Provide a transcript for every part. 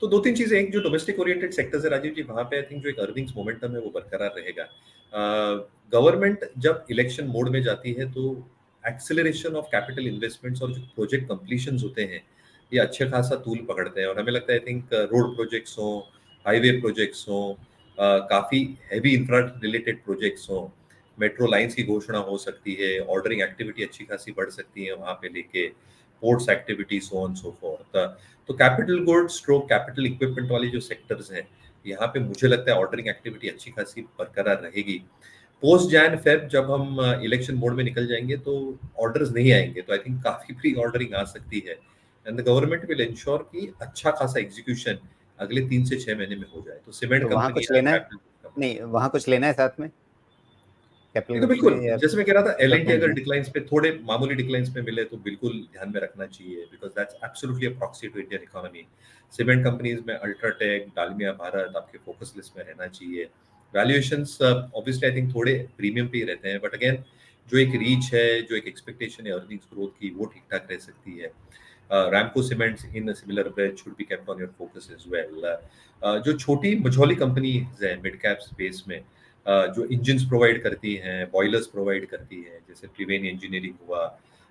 तो 2-3 चीज़ें, एक जो डोमेस्टिक ओरिएंटेड सेक्टर्स है राजीव जी, वहाँ पे आई थिंक जो एक अर्निंग्स मोमेंटम है वो बरकरार रहेगा। गवर्नमेंट जब इलेक्शन मोड में जाती है तो एक्सेलरेशन ऑफ कैपिटल इन्वेस्टमेंट्स और जो प्रोजेक्ट कंप्लीशंस होते हैं, ये अच्छे खासा तूल पकड़ते हैं और हमें लगता है आई थिंक रोड प्रोजेक्ट्स हों, हाईवे प्रोजेक्ट्स हों, काफ़ी हैवी इंफ्रा रिलेटेड प्रोजेक्ट्स हों, मेट्रो लाइन्स की घोषणा हो सकती है, ऑर्डरिंग एक्टिविटी अच्छी खासी बढ़ सकती है वहाँ पे लेके, ports activity so on so forth. तो capital goods stroke capital equipment वाली जो सेक्टर्स हैं, यहाँ पे मुझे लगता है ऑर्डरिंग एक्टिविटी अच्छी खासी बरकरार रहेगी। पोस्ट जैन फेब जब हम इलेक्शन मोड में निकल जाएंगे तो ऑर्डर्स नहीं आएंगे, तो आई थिंक काफी प्री ऑर्डरिंग आ सकती है and the government will ensure कि अच्छा खासा एग्जीक्यूशन अगले 3 से 6 महीने में हो जाए। तो सीमेंट तो वहाँ कंपनी कुछ लेना है? कैपिटल, नहीं, वहाँ कुछ लेना है साथ में कैपिटल नहीं तो गुड्स में, बिल्कुल, या जैसे मैं कह रहा था एल&टी इक्विपमेंट अगर में? डिक्लाइंस पे थोड़े मामूली डिक्लाइंस पे मिले तो बिल्कुल ध्यान में रखना चाहिए, because that's absolutely a proxy to Indian economy. Cement companies में अल्ट्राटेक, डालमिया भारत आपके फोकस लिस्ट में रहना चाहिए। वैल्यूएशंस ऑब्वियसली आई थिंक थोड़े प्रीमियम पे ही रहते हैं, बट अगेन जो एक रीच है, जो एक एक्सपेक्टेशन है अर्निंग्स ग्रोथ की, वो ठीक ठाक रह सकती है। Ramco cements in similar breath should be kept on your focus as well. जो छोटी मझौली कंपनीज हैं मिड कैप स्पेस में, जो इंजन्स प्रोवाइड करती हैं, बॉयलर्स प्रोवाइड करती हैं, जैसे त्रिवेणी इंजीनियरिंग हुआ,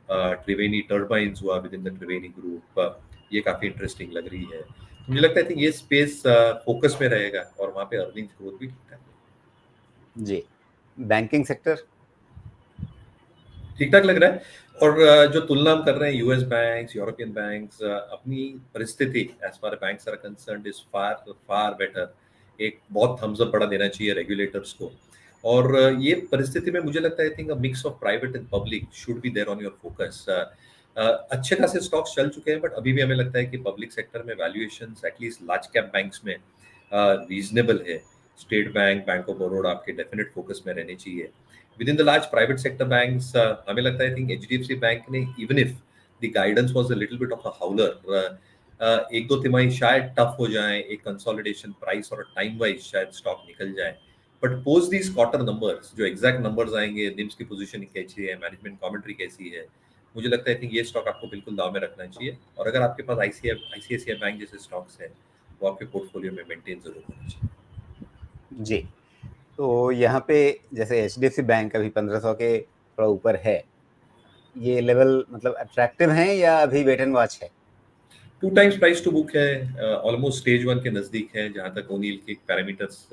त्रिवेणी टर्बाइन्स हुआ with in the Triveni group, ये काफ़ी इंटरेस्टिंग लग रही है। तो मुझे लगता है कि ये स्पेस फोकस में रहेगा और वहाँ पे अर्निंग्स ग्रोथ भी ठीक ठाक है। जी। Banking sector? ठीक ठाक लग रहा है। और जो तुलना हम कर रहे हैं यूएस बैंक्स, यूरोपियन बैंक्स, अपनी परिस्थिति as far banks are concerned is far far better. एक बहुत थम्स अप बड़ा देना चाहिए रेगुलेटर्स को। और ये परिस्थिति में मुझे लगता है I think a mix of private and public should be there on your focus. अच्छे खासे स्टॉक्स चल चुके हैं, बट अभी भी हमें लगता है कि पब्लिक सेक्टर में valuations at least large cap banks में रीजनेबल है। State bank, bank of Baroda आपके डेफिनेट फोकस में रहने चाहिए। Within the large private sector banks, हमें लगता है आई थिंक एचडीएफसी बैंक ने, even if the guidance was a little bit of a howler, एक दो तिमाही शायद टफ हो जाए, एक कंसोलिडेशन प्राइस और टाइम वाइज शायद स्टॉक निकल जाए, but post these quarter numbers जो एग्जैक्ट नंबर्स आएंगे, निम्स की पोजीशनिंग कैसी है, मैनेजमेंट कमेंट्री कैसी है, मुझे लगता है आई थिंक ये स्टॉक आपको बिल्कुल दाव में रखना चाहिए। और अगर आपके पास आईसीआईसीआई बैंक जैसे स्टॉक्स हैं, वो आपके पोर्टफोलियो में मेंटेन जरूर होना चाहिए। जी। तो यहाँ पे जैसे एचडीएफसी बैंक अभी 1500 के थोड़ा ऊपर है, ये लेवल मतलब अट्रैक्टिव है या अभी वेट एंड वॉच है? 2 टाइम्स प्राइस टू बुक है, ऑलमोस्ट स्टेज 1 के नज़दीक है जहाँ तक ओनील के पैरामीटर्स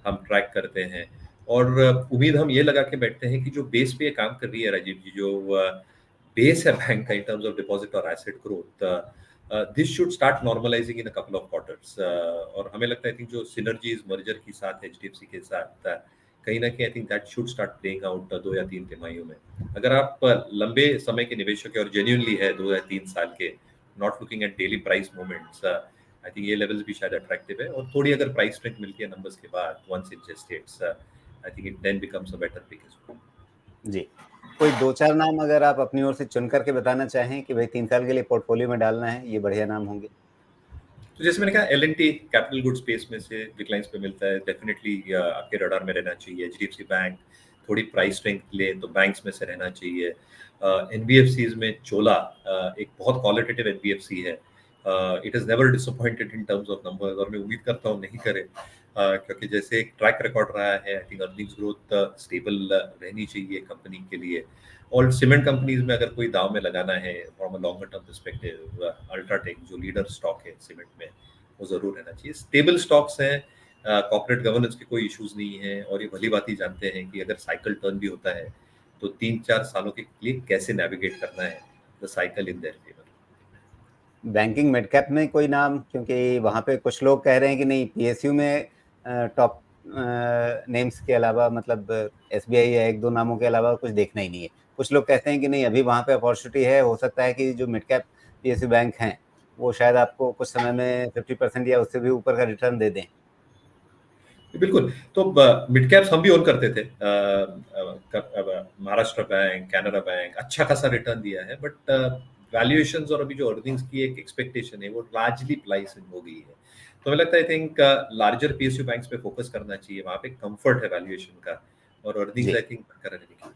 हम ट्रैक करते हैं। और उम्मीद हम ये लगा के बैठते हैं कि जो बेस पे ये काम कर रही है राजीव जी, जो बेस है बैंक का इन टर्म्स ऑफ डिपॉजिट और asset growth, this should start normalising in a couple of quarters. और हमें लगता है कि जो सिनर्जीज मर्जर के साथ एचडीएफसी के साथ, कहीं ना कहीं I think that should start playing out 2 या 3 तिमाहियों में। अगर आप लंबे समय के निवेशक है और जेन्युइनली है 2 या 3 साल के, not looking at daily price movements, I think ये लेवल्स भी शायद अट्रैक्टिव है। और थोड़ी अगर प्राइस स्ट्रेंथ मिलती है नंबर्स के बाद, once it gestates, I think it then becomes a better pick as well. जी। कोई 2-4 नाम अगर आप अपनी ओर से चुन करके बताना चाहें कि भाई 3 साल के लिए पोर्टफोलियो में डालना है, ये बढ़िया नाम होंगे? तो जैसे मैंने कहा, एल&टी कैपिटल गुड स्पेस में से डिक्लाइंस पे मिलता है, डेफिनेटली आपके रडार में रहना चाहिए। एचडीएफसी बैंक थोड़ी प्राइस स्ट्रेंथ ले तो बैंक्स में से रहना चाहिए। एनबीएफसीज में चोला एक बहुत क्वालिटेटिव एनबीएफसी है। It is never disappointed in terms of numbers, और मैं उम्मीद करता हूँ नहीं करे, क्योंकि जैसे एक ट्रैक रिकॉर्ड रहा है, I think earnings growth stable रहनी चाहिए कंपनी के लिए। और सीमेंट कंपनीज में अगर कोई दाव में लगाना है from a longer term perspective, UltraTech जो लीडर स्टॉक है सीमेंट में, वो जरूर रहना चाहिए। स्टेबल स्टॉक्स हैं, कॉर्पोरेट गवर्नेंस के कोई इश्यूज नहीं है, और ये भली बात ही जानते हैं कि अगर साइकिल टर्न भी होता है तो 3-4 सालों के लिए कैसे नेविगेट करना है the cycle in their favour. Banking mid cap में कोई नाम, क्योंकि वहाँ पे कुछ लोग कह रहे हैं कि नहीं, पीएसयू में टॉप नेम्स के अलावा, मतलब एसबीआई या 1-2 नामों के अलावा कुछ देखना ही नहीं है। कुछ लोग कहते हैं कि नहीं, अभी वहाँ पे अपॉर्चुनिटी है, हो सकता है कि जो मिड कैप पीएसयू बैंक हैं वो शायद आपको कुछ समय में 50% या उससे भी ऊपर का रिटर्न दे दें। बिल्कुल। तो मिड कैप्स हम भी ओन करते थे। महाराष्ट्र बैंक, कैनरा बैंक अच्छा खासा रिटर्न दिया है, बट वैल्यूएशंस और अभी जो अर्निंग्स की एक एक्सपेक्टेशन है वो लार्जली प्राइस हो गई है। तो हमें लगता है I think larger PSU banks पे फोकस करना चाहिए, वहाँ पे कंफर्ट है वैल्यूएशन का, और अर्निंग्स जी। आई थिंक करने की।